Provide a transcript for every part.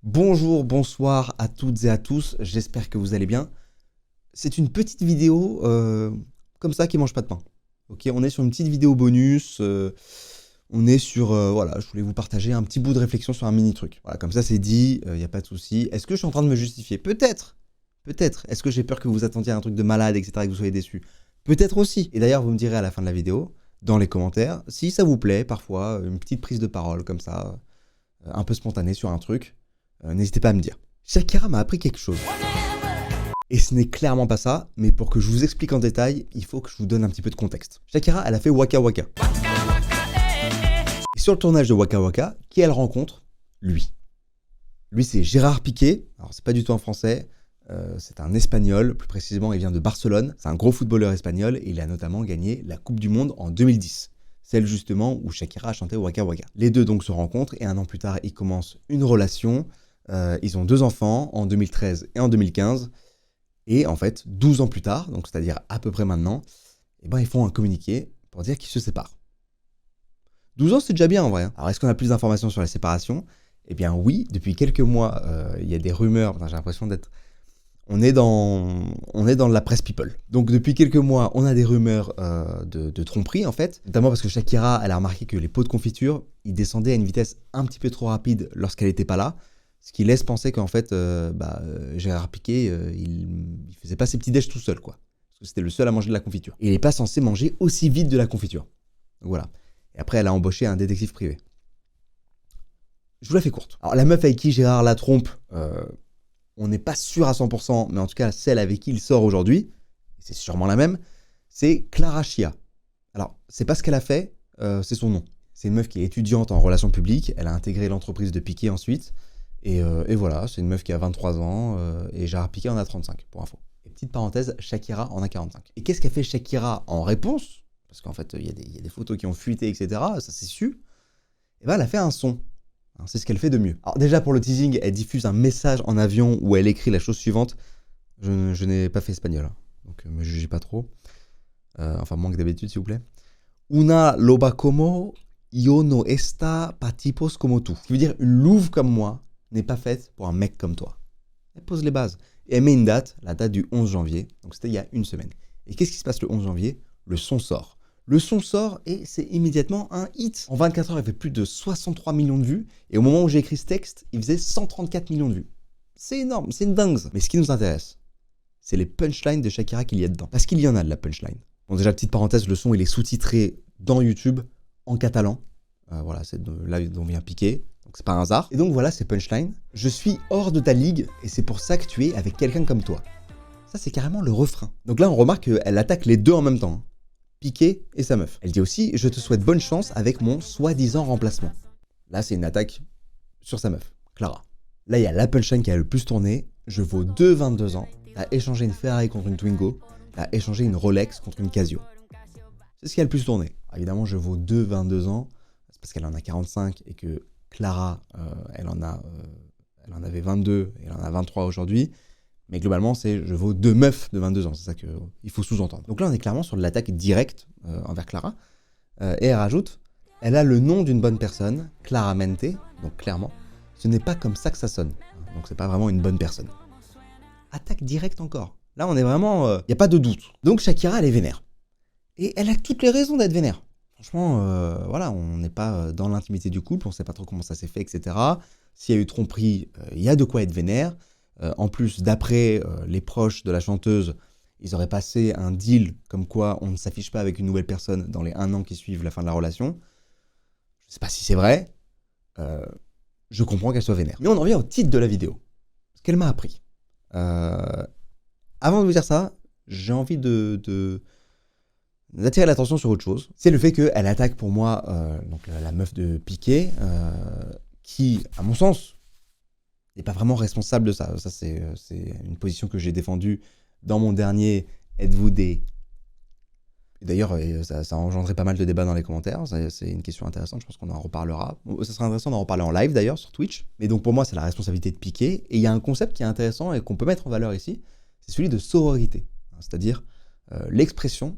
Bonjour, bonsoir à toutes et à tous, j'espère que vous allez bien. C'est une petite vidéo comme ça qui mange pas de pain. Ok, on est sur une petite vidéo bonus, on est sur, voilà, je voulais vous partager un petit bout de réflexion sur un mini truc. Voilà, comme ça c'est dit, il n'y a pas de souci. Est-ce que je suis en train de me justifier? Peut-être, peut-être. Est-ce que j'ai peur que vous attendiez à un truc de malade, etc., et que vous soyez déçus? Peut-être aussi. Et d'ailleurs, vous me direz à la fin de la vidéo, dans les commentaires, si ça vous plaît, parfois, une petite prise de parole comme ça, un peu spontanée sur un truc. N'hésitez pas à me dire. Shakira m'a appris quelque chose. Et ce n'est clairement pas ça, mais pour que je vous explique en détail, il faut que je vous donne un petit peu de contexte. Shakira, elle a fait Waka Waka. Et sur le tournage de Waka Waka, qui elle rencontre? Lui. Lui, c'est Gérard Piqué. Alors, c'est pas du tout un français, c'est un espagnol. Plus précisément, il vient de Barcelone. C'est un gros footballeur espagnol et il a notamment gagné la Coupe du Monde en 2010. Celle justement où Shakira a chanté Waka Waka. Les deux donc se rencontrent et un an plus tard, ils commencent une relation. Ils ont 2 enfants en 2013 et en 2015. Et en fait, 12 ans plus tard, donc c'est-à-dire à peu près maintenant, ils font un communiqué pour dire qu'ils se séparent. 12 ans, c'est déjà bien en vrai. Alors, est-ce qu'on a plus d'informations sur la séparation? Eh bien oui, depuis quelques mois, il y a des rumeurs. J'ai l'impression d'être... On est dans la presse people. Donc depuis quelques mois, on a des rumeurs de tromperie en fait. Notamment parce que Shakira, elle a remarqué que les pots de confiture, ils descendaient à une vitesse un petit peu trop rapide lorsqu'elle n'était pas là. Ce qui laisse penser qu'en fait, Gérard Piqué, il faisait pas ses petits déj tout seul, quoi. Parce que c'était le seul à manger de la confiture. Et il n'est pas censé manger aussi vite de la confiture. Donc voilà. Et après, elle a embauché un détective privé. Je vous la fais courte. Alors la meuf avec qui Gérard la trompe, on n'est pas sûr à 100%, mais en tout cas, celle avec qui il sort aujourd'hui, c'est sûrement la même, c'est Clara Chia. Alors, c'est pas ce qu'elle a fait, c'est son nom. C'est une meuf qui est étudiante en relations publiques, elle a intégré l'entreprise de Piqué ensuite, et voilà, c'est une meuf qui a 23 ans, et Gérard Piqué en a 35, pour info. Et petite parenthèse, Shakira en a 45. Et qu'est-ce qu'a fait Shakira en réponse? Parce qu'en fait, il y a des photos qui ont fuité, etc., ça c'est su. Et ben, elle a fait un son. C'est ce qu'elle fait de mieux. Alors déjà pour le teasing, elle diffuse un message en avion où elle écrit la chose suivante. Je n'ai pas fait espagnol, hein, donc me jugez pas trop. Enfin, moins que d'habitude, s'il vous plaît. Una loba como yo no está pa tipos como tú. Ce qui veut dire une louve comme moi n'est pas faite pour un mec comme toi. Elle pose les bases. Et elle met une date, la date du 11 janvier. Donc c'était il y a une semaine. Et qu'est-ce qui se passe le 11 janvier? Le son sort. Le son sort et c'est immédiatement un hit. En 24 heures, il fait plus de 63 millions de vues. Et au moment où j'ai écrit ce texte, il faisait 134 millions de vues. C'est énorme, c'est une dingue. Mais ce qui nous intéresse, c'est les punchlines de Shakira qu'il y a dedans. Parce qu'il y en a de la punchline. Bon, déjà, petite parenthèse, le son, il est sous-titré dans YouTube en catalan. Voilà, c'est là dont vient Piqué. Donc c'est pas un hasard. Et donc voilà, ces punchlines. Je suis hors de ta ligue et c'est pour ça que tu es avec quelqu'un comme toi. Ça, c'est carrément le refrain. Donc là, on remarque qu'elle attaque les deux en même temps. Piqué et sa meuf. Elle dit aussi « Je te souhaite bonne chance avec mon soi-disant remplacement ». Là, c'est une attaque sur sa meuf, Clara. Là, il y a la punchline qui a le plus tourné. « Je vaux 22 ans, t'as échangé une Ferrari contre une Twingo, t'as échangé une Rolex contre une Casio ». C'est ce qui a le plus tourné. Alors, évidemment, je vaux 22 ans, c'est parce qu'elle en a 45 et que Clara, elle en avait 22 et elle en a 23 aujourd'hui. Mais globalement, c'est je vaux 2 meufs de 22 ans. C'est ça qu'il faut sous-entendre. Donc là, on est clairement sur de l'attaque directe envers Clara. Et elle rajoute, elle a le nom d'une bonne personne, claramente. Donc clairement, ce n'est pas comme ça que ça sonne. Donc c'est pas vraiment une bonne personne. Attaque directe encore. Là, on est vraiment... Il n'y a pas de doute. Donc Shakira, elle est vénère. Et elle a toutes les raisons d'être vénère. Franchement, voilà, on n'est pas dans l'intimité du couple, on ne sait pas trop comment ça s'est fait, etc. S'il y a eu tromperie, il y a de quoi être vénère. En plus, d'après les proches de la chanteuse, ils auraient passé un deal comme quoi on ne s'affiche pas avec une nouvelle personne dans les 1 an qui suivent la fin de la relation. Je ne sais pas si c'est vrai. Je comprends qu'elle soit vénère. Mais on en revient au titre de la vidéo. Ce qu'elle m'a appris. Avant de vous dire ça, j'ai envie d'attirer l'attention sur autre chose. C'est le fait qu'elle attaque pour moi donc la meuf de Piqué, qui, à mon sens, n'est pas vraiment responsable de ça. Ça, c'est une position que j'ai défendue dans mon dernier Êtes-vous des... Et d'ailleurs, ça a engendré pas mal de débats dans les commentaires. C'est une question intéressante, je pense qu'on en reparlera. Ça serait intéressant d'en reparler en live d'ailleurs, sur Twitch. Mais donc pour moi, c'est la responsabilité de Piqué. Et il y a un concept qui est intéressant et qu'on peut mettre en valeur ici, c'est celui de sororité. C'est-à-dire l'expression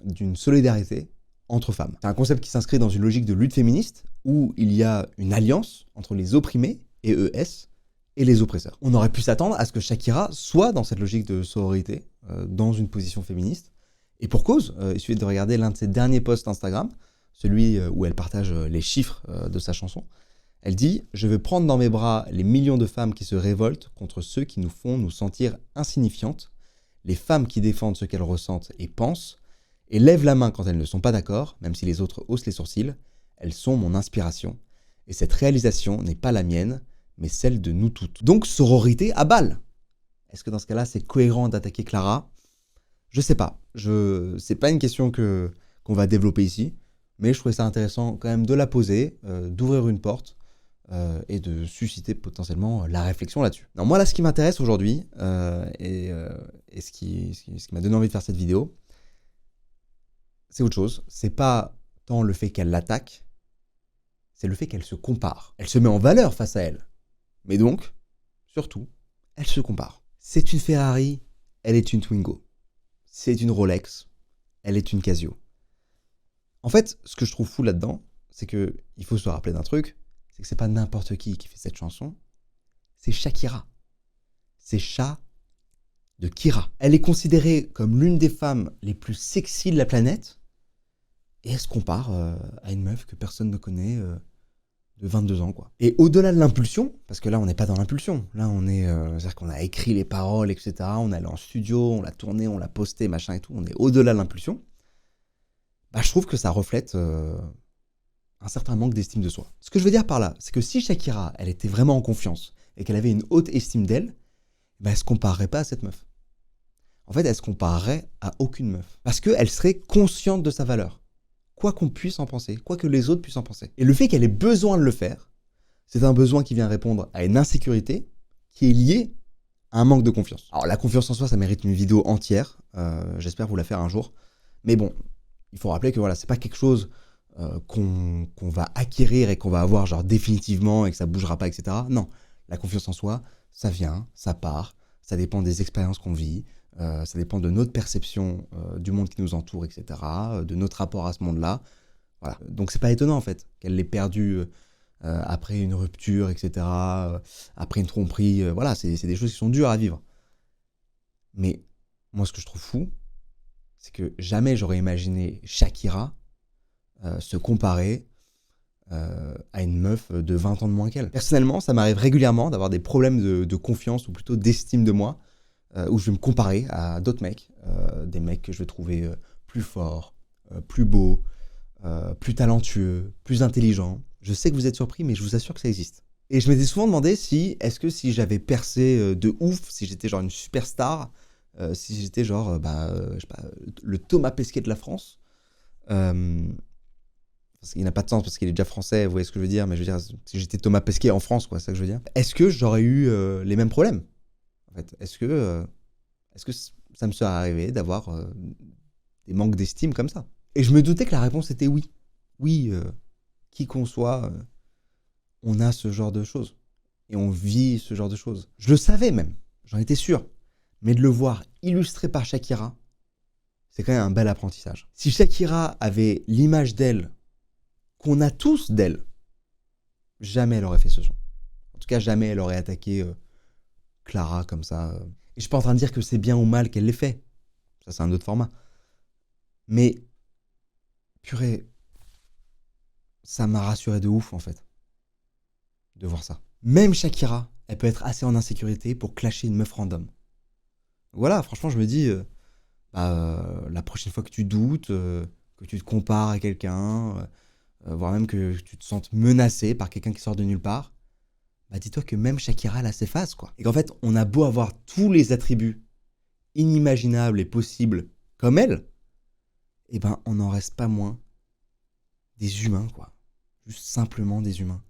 d'une solidarité entre femmes. C'est un concept qui s'inscrit dans une logique de lutte féministe où il y a une alliance entre les opprimés E-S, et les oppresseurs. On aurait pu s'attendre à ce que Shakira soit dans cette logique de sororité, dans une position féministe. Et pour cause, il suffit de regarder l'un de ses derniers posts Instagram, celui où elle partage les chiffres de sa chanson. Elle dit « Je veux prendre dans mes bras les millions de femmes qui se révoltent contre ceux qui nous font nous sentir insignifiantes, les femmes qui défendent ce qu'elles ressentent et pensent, et lèvent la main quand elles ne sont pas d'accord, même si les autres haussent les sourcils. Elles sont mon inspiration. Et cette réalisation n'est pas la mienne, mais celle de nous toutes. » Donc, sororité à balle. Est-ce que dans ce cas-là, c'est cohérent d'attaquer Clara? Je sais pas. C'est pas une question qu'on va développer ici, mais je trouvais ça intéressant quand même de la poser, d'ouvrir une porte et de susciter potentiellement la réflexion là-dessus. Non, moi là, ce qui m'intéresse aujourd'hui et ce qui m'a donné envie de faire cette vidéo, c'est autre chose. C'est pas tant le fait qu'elle l'attaque, c'est le fait qu'elle se compare. Elle se met en valeur face à elle. Mais donc, surtout, elle se compare. C'est une Ferrari, elle est une Twingo. C'est une Rolex, elle est une Casio. En fait, ce que je trouve fou là-dedans, c'est que il faut se rappeler d'un truc, c'est que c'est pas n'importe qui fait cette chanson, c'est Shakira. C'est Sha de Kira. Elle est considérée comme l'une des femmes les plus sexy de la planète, et elle se compare à une meuf que personne ne connaît de 22 ans, quoi. Et au-delà de l'impulsion, parce que là, on n'est pas dans l'impulsion. Là, on est... c'est-à-dire qu'on a écrit les paroles, etc. On est allé en studio, on l'a tourné, on l'a posté, machin et tout. On est au-delà de l'impulsion. Bah, je trouve que ça reflète un certain manque d'estime de soi. Ce que je veux dire par là, c'est que si Shakira, elle était vraiment en confiance et qu'elle avait une haute estime d'elle, bah, elle se comparerait pas à cette meuf. En fait, elle se comparerait à aucune meuf. Parce qu'elle serait consciente de sa valeur. Quoi qu'on puisse en penser, quoi que les autres puissent en penser. Et le fait qu'elle ait besoin de le faire, c'est un besoin qui vient répondre à une insécurité qui est liée à un manque de confiance. Alors la confiance en soi, ça mérite une vidéo entière, j'espère vous la faire un jour. Mais bon, il faut rappeler que voilà, c'est pas quelque chose qu'on va acquérir et qu'on va avoir genre définitivement et que ça bougera pas, etc. Non, la confiance en soi, ça vient, ça part, ça dépend des expériences qu'on vit, ça dépend de notre perception du monde qui nous entoure, etc., de notre rapport à ce monde-là. Voilà. Donc c'est pas étonnant en fait qu'elle l'ait perdu après une rupture, etc., après une tromperie. Voilà, c'est des choses qui sont dures à vivre. Mais moi, ce que je trouve fou, c'est que jamais j'aurais imaginé Shakira se comparer à une meuf de 20 ans de moins qu'elle. Personnellement, ça m'arrive régulièrement d'avoir des problèmes de confiance ou plutôt d'estime de moi, où je vais me comparer à d'autres mecs, des mecs que je vais trouver plus forts, plus beaux, plus talentueux, plus intelligents. Je sais que vous êtes surpris, mais je vous assure que ça existe. Et je m'étais souvent demandé est-ce que si j'avais percé de ouf, si j'étais genre une superstar, si j'étais genre, je sais pas, le Thomas Pesquet de la France, parce qu'il n'a pas de sens parce qu'il est déjà français, vous voyez ce que je veux dire, mais je veux dire, si j'étais Thomas Pesquet en France, quoi, c'est ça que je veux dire. Est-ce que j'aurais eu les mêmes problèmes? En fait, est-ce que ça me serait arrivé d'avoir des manques d'estime comme ça? Et je me doutais que la réponse était oui. Oui, qui qu'on soit, on a ce genre de choses. Et on vit ce genre de choses. Je le savais même, j'en étais sûr. Mais de le voir illustré par Shakira, c'est quand même un bel apprentissage. Si Shakira avait l'image d'elle, qu'on a tous d'elle, jamais elle aurait fait ce son. En tout cas, jamais elle aurait attaqué Clara comme ça. Et je suis pas en train de dire que c'est bien ou mal qu'elle l'ait fait. Ça, c'est un autre format. Mais, purée, ça m'a rassuré de ouf, en fait, de voir ça. Même Shakira, elle peut être assez en insécurité pour clasher une meuf random. Voilà, franchement, je me dis, la prochaine fois que tu doutes, que tu te compares à quelqu'un, voire même que tu te sentes menacé par quelqu'un qui sort de nulle part, dis-toi que même Shakira, elle a ses phases, quoi. Et qu'en fait, on a beau avoir tous les attributs inimaginables et possibles comme elle, et on n'en reste pas moins des humains, quoi. Juste simplement des humains.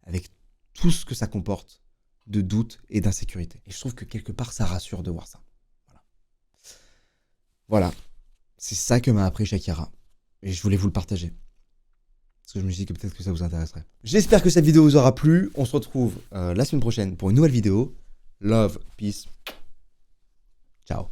Avec tout ce que ça comporte de doute et d'insécurité. Et je trouve que quelque part, ça rassure de voir ça. Voilà. C'est ça que m'a appris Shakira. Et je voulais vous le partager. Parce que je me suis dit que peut-être que ça vous intéresserait. J'espère que cette vidéo vous aura plu. On se retrouve la semaine prochaine pour une nouvelle vidéo. Love, peace. Ciao.